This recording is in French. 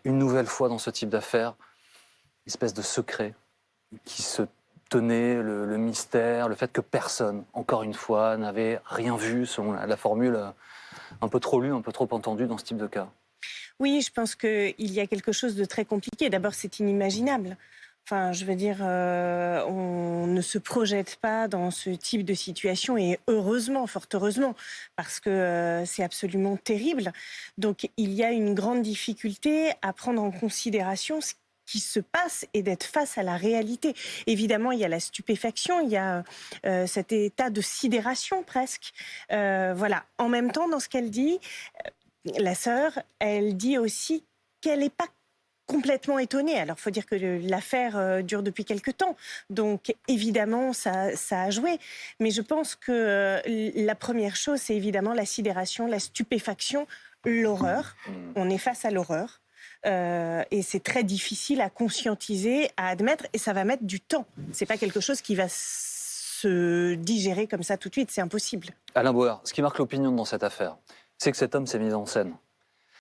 une nouvelle fois dans ce type d'affaires, une espèce de secret qui se tenait, le mystère, le fait que personne, encore une fois, n'avait rien vu, selon la formule un peu trop lue, un peu trop entendue dans ce type de cas. Oui, je pense qu'il y a quelque chose de très compliqué. D'abord, c'est inimaginable. Enfin, je veux dire, on ne se projette pas dans ce type de situation et heureusement, fort heureusement, parce que c'est absolument terrible. Donc, il y a une grande difficulté à prendre en considération ce qui se passe et d'être face à la réalité. Évidemment, il y a la stupéfaction, il y a cet état de sidération presque. Voilà. En même temps, dans ce qu'elle dit, la sœur, elle dit aussi qu'elle n'est pas complètement étonnée. Alors, il faut dire que l'affaire dure depuis quelque temps. Donc, évidemment, ça a joué. Mais je pense que la première chose, c'est évidemment la sidération, la stupéfaction, l'horreur. On est face à l'horreur. Et c'est très difficile à conscientiser, à admettre. Et ça va mettre du temps. Ce n'est pas quelque chose qui va se digérer comme ça tout de suite. C'est impossible. Alain Bauer, ce qui marque l'opinion dans cette affaire, c'est que cet homme s'est mis en scène.